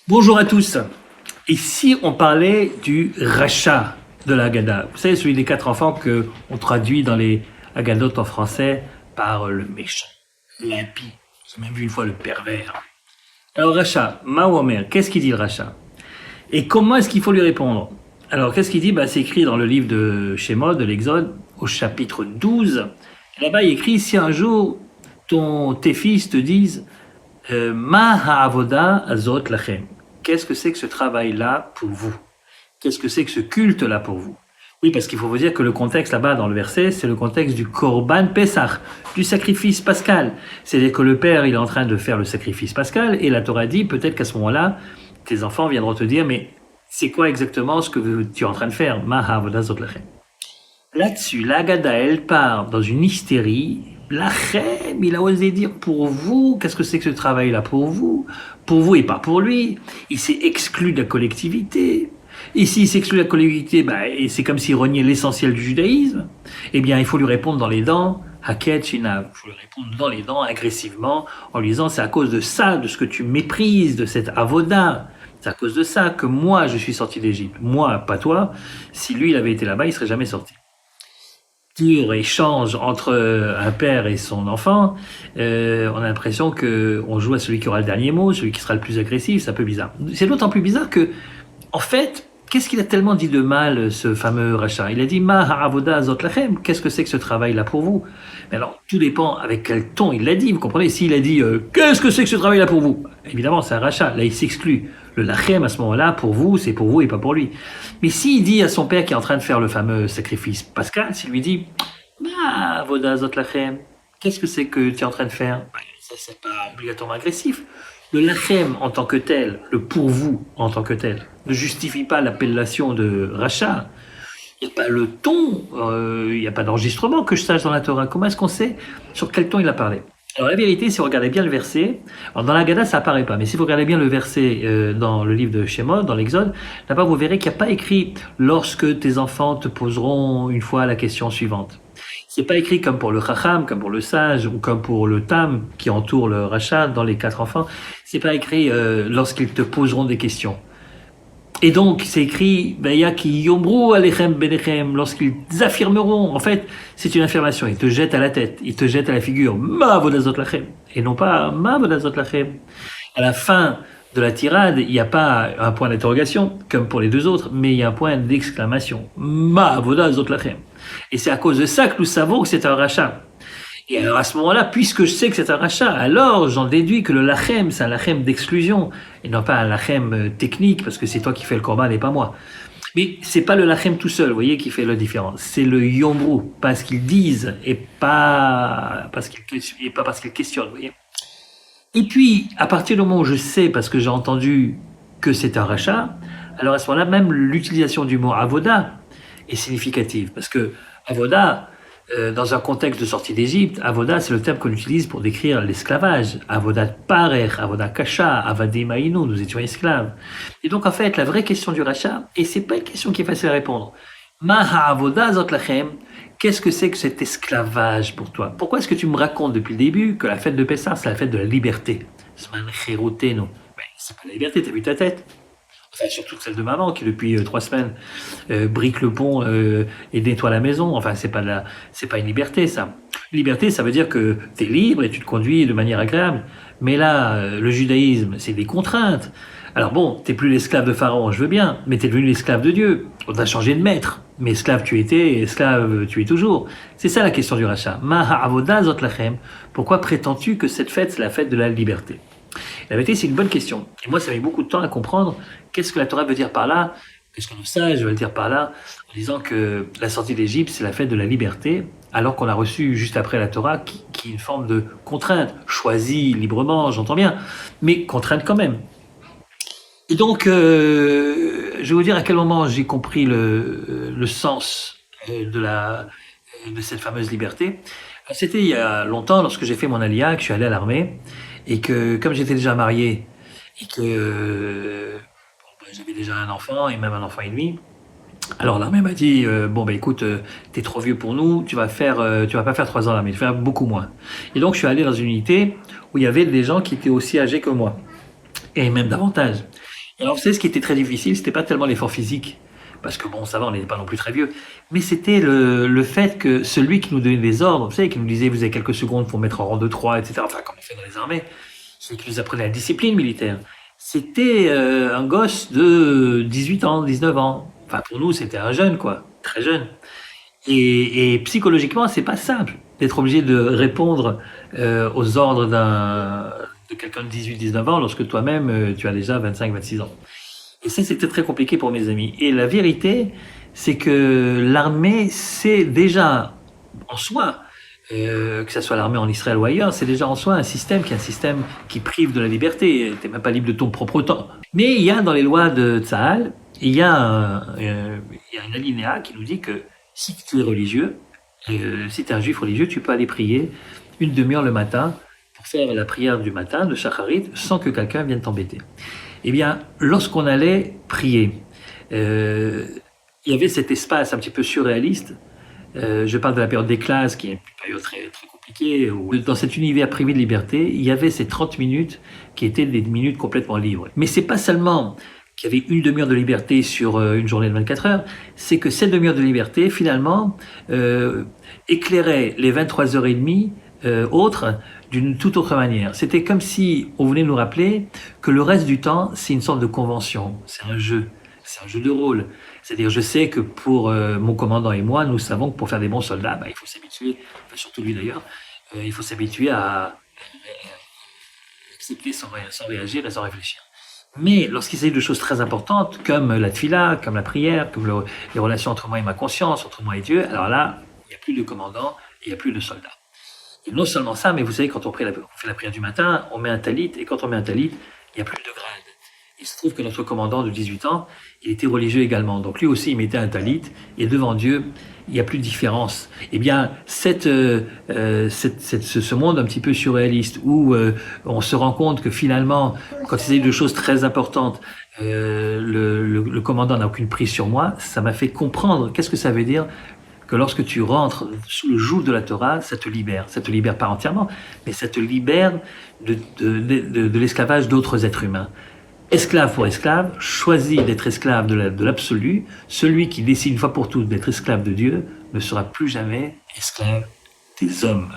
Bonjour à tous. Et si on parlait du rachat de la Haggadah? Vous savez, celui des quatre enfants qu'on traduit dans les Haggadot en français par le méchant, l'impie. J'ai même vu une fois le pervers. Alors, rachat, Mahomer, qu'est-ce qu'il dit le rachat? Et comment est-ce qu'il faut lui répondre? Alors, qu'est-ce qu'il dit? C'est écrit dans le livre de Shemot, de l'Exode, au chapitre 12. Là-bas, il écrit, si un jour tes fils te disent Ma ha'avoda azot lachem. Qu'est-ce que c'est que ce travail-là pour vous? Qu'est-ce que c'est que ce culte-là pour vous? Oui, parce qu'il faut vous dire que le contexte là-bas dans le verset, c'est le contexte du Korban Pesach, du sacrifice pascal. C'est-à-dire que le père, il est en train de faire le sacrifice pascal, et la Torah dit, peut-être qu'à ce moment-là, tes enfants viendront te dire, mais c'est quoi exactement ce que tu es en train de faire? Ma ha'avoda azot lachem. Là-dessus, la Haggadah, elle part dans une hystérie. Lachem, il a osé dire pour vous, qu'est-ce que c'est que ce travail-là pour vous et pas pour lui. Il s'est exclu de la collectivité. Et s'il s'exclut de la collectivité, et c'est comme s'il reniait l'essentiel du judaïsme. Eh bien, il faut lui répondre dans les dents, Haket Shinav. Il faut lui répondre dans les dents, agressivement, en lui disant, c'est à cause de ça, de ce que tu méprises, de cette avoda. C'est à cause de ça que moi, je suis sorti d'Égypte. Moi, pas toi. Si lui, il avait été là-bas, il serait jamais sorti. Échange entre un père et son enfant, on a l'impression qu'on joue à celui qui aura le dernier mot, celui qui sera le plus agressif, c'est un peu bizarre. C'est d'autant plus bizarre que, en fait, qu'est-ce qu'il a tellement dit de mal, ce fameux rachat? Il a dit « Ma ha'avoda azot lachem » qu'est-ce que c'est que ce travail-là pour vous? Mais alors, tout dépend avec quel ton il l'a dit, vous comprenez? S'il a dit « Qu'est-ce que c'est que ce travail-là pour vous ?» Évidemment, c'est un rachat, là il s'exclut. Le lachem, à ce moment-là, pour vous, c'est pour vous et pas pour lui. Mais s'il dit à son père qui est en train de faire le fameux sacrifice pascal, s'il lui dit « Ma ha'avoda azot lachem » qu'est-ce que c'est que tu es en train de faire? Ça, c'est pas obligatoirement agressif. Le lachem en tant que tel, le pour vous en tant que tel, ne justifie pas l'appellation de rachat. Il n'y a pas le ton, il n'y a pas d'enregistrement que je sache dans la Torah. Comment est-ce qu'on sait sur quel ton il a parlé? Alors la vérité, si vous regardez bien le verset, alors dans la Haggadah ça apparaît pas, mais si vous regardez bien le verset dans le livre de Shemot, dans l'Exode, là-bas vous verrez qu'il n'y a pas écrit « lorsque tes enfants te poseront une fois la question suivante ». C'est pas écrit comme pour le chacham, comme pour le sage, ou comme pour le tam qui entoure le rachat dans les quatre enfants. C'est pas écrit lorsqu'ils te poseront des questions. Et donc, c'est écrit ki yomru alechem benechem, lorsqu'ils affirmeront. En fait, c'est une affirmation. Ils te jettent à la tête, ils te jettent à la figure. Ma vodazot lachem. Et non pas ma vodazot lachem. À la fin de la tirade, il n'y a pas un point d'interrogation, comme pour les deux autres, mais il y a un point d'exclamation. Ma vodazot lachem. Et c'est à cause de ça que nous savons que c'est un rachat. Et alors à ce moment-là, puisque je sais que c'est un rachat, alors j'en déduis que le lachem, c'est un lachem d'exclusion, et non pas un lachem technique, parce que c'est toi qui fais le korban et pas moi. Mais c'est pas le lachem tout seul, vous voyez, qui fait la différence. C'est le yomru, parce qu'ils disent, et pas parce qu'ils questionnent, vous voyez. Et puis, à partir du moment où je sais, parce que j'ai entendu que c'est un rachat, alors à ce moment-là, même l'utilisation du mot avoda est significative, parce que avoda, dans un contexte de sortie d'Égypte, avoda, c'est le terme qu'on utilise pour décrire l'esclavage. Avoda parer, avoda kasha, avadim aïnou, nous étions esclaves. Et donc, en fait, la vraie question du rachat, et c'est pas une question qui est facile à répondre. Ma ha'avoda zot lachem, qu'est-ce que c'est que cet esclavage pour toi? Pourquoi est-ce que tu me racontes depuis le début que la fête de Pessah, c'est la fête de la liberté? Zman cherutenu. C'est pas la liberté, t'as vu ta tête? Enfin, surtout celle de maman qui depuis 3 semaines brique le pont et nettoie la maison. Enfin, c'est pas une liberté, ça. Liberté, ça veut dire que t'es libre et tu te conduis de manière agréable. Mais là, le judaïsme, c'est des contraintes. Alors bon, t'es plus l'esclave de Pharaon, je veux bien, mais t'es devenu l'esclave de Dieu. On t'a changé de maître. Mais esclave tu étais, esclave tu es toujours. C'est ça la question du rachat. Ma ha'avoda zot lachem. Pourquoi prétends-tu que cette fête, c'est la fête de la liberté? La vérité, c'est une bonne question. Et moi, ça met beaucoup de temps à comprendre qu'est-ce que la Torah veut dire par là, qu'est-ce que le sage veut dire par là, en disant que la sortie d'Égypte, c'est la fête de la liberté, alors qu'on a reçu juste après la Torah qui est une forme de contrainte, choisie librement, j'entends bien, mais contrainte quand même. Et donc, je vais vous dire à quel moment j'ai compris le sens de cette fameuse liberté. C'était il y a longtemps, lorsque j'ai fait mon aliyah, que je suis allé à l'armée, et que comme j'étais déjà marié, et que j'avais déjà un enfant, et même un enfant et demi, alors l'armée m'a dit, écoute, t'es trop vieux pour nous, tu vas pas faire 3 ans à l'armée, tu vas faire beaucoup moins. Et donc je suis allé dans une unité où il y avait des gens qui étaient aussi âgés que moi, et même davantage. Alors, vous savez, ce qui était très difficile, c'était pas tellement l'effort physique, parce que bon, ça va, on n'était pas non plus très vieux, mais c'était le fait que celui qui nous donnait des ordres, vous savez, qui nous disait, vous avez quelques secondes pour mettre en rang de 3, etc., enfin, comme on fait dans les armées, celui qui nous apprenait la discipline militaire, c'était un gosse de 18 ans, 19 ans. Enfin, pour nous, c'était un jeune, quoi, très jeune. Et psychologiquement, c'est pas simple d'être obligé de répondre aux ordres de quelqu'un de 18-19 ans lorsque toi-même tu as déjà 25-26 ans. Et ça, c'était très compliqué pour mes amis. Et la vérité, c'est que l'armée, c'est déjà en soi, que ce soit l'armée en Israël ou ailleurs, c'est déjà en soi un système qui est un système qui prive de la liberté. Tu n'es même pas libre de ton propre temps. Mais il y a dans les lois de Tzahal, il y a un alinéa qui nous dit que si tu es religieux, si tu es un juif religieux, tu peux aller prier une demi-heure le matin pour faire la prière du matin de Shacharit sans que quelqu'un vienne t'embêter. Eh bien, lorsqu'on allait prier, il y avait cet espace un petit peu surréaliste. Je parle de la période des classes, qui est une période très, très compliquée, où dans cet univers privé de liberté, il y avait ces 30 minutes qui étaient des minutes complètement libres. Mais c'est pas seulement qu'il y avait une demi-heure de liberté sur une journée de 24 heures, c'est que cette demi-heure de liberté, finalement, éclairait les 23h30 autres d'une toute autre manière. C'était comme si on voulait nous rappeler que le reste du temps, c'est une sorte de convention, c'est un jeu de rôle. C'est-à-dire, je sais que pour mon commandant et moi, nous savons que pour faire des bons soldats, il faut s'habituer, enfin, surtout lui d'ailleurs, il faut s'habituer à accepter sans réagir et sans réfléchir. Mais lorsqu'il s'agit de choses très importantes, comme la tfila, comme la prière, comme les relations entre moi et ma conscience, entre moi et Dieu, alors là, il n'y a plus de commandant et il n'y a plus de soldat. Et non seulement ça, mais vous savez, quand on fait la prière du matin, on met un talit, et quand on met un talit, il n'y a plus de grade. Il se trouve que notre commandant de 18 ans, il était religieux également. Donc lui aussi, il mettait un talit, et devant Dieu, il n'y a plus de différence. Eh bien, ce monde un petit peu surréaliste, où on se rend compte que finalement, quand il s'agit de choses très importantes, le commandant n'a aucune prise sur moi, ça m'a fait comprendre qu'est-ce que ça veut dire que lorsque tu rentres sous le joug de la Torah, ça te libère. Ça te libère pas entièrement, mais ça te libère de l'esclavage d'autres êtres humains. Esclave pour esclave, choisis d'être esclave de l'absolu. Celui qui décide une fois pour toutes d'être esclave de Dieu ne sera plus jamais esclave des hommes.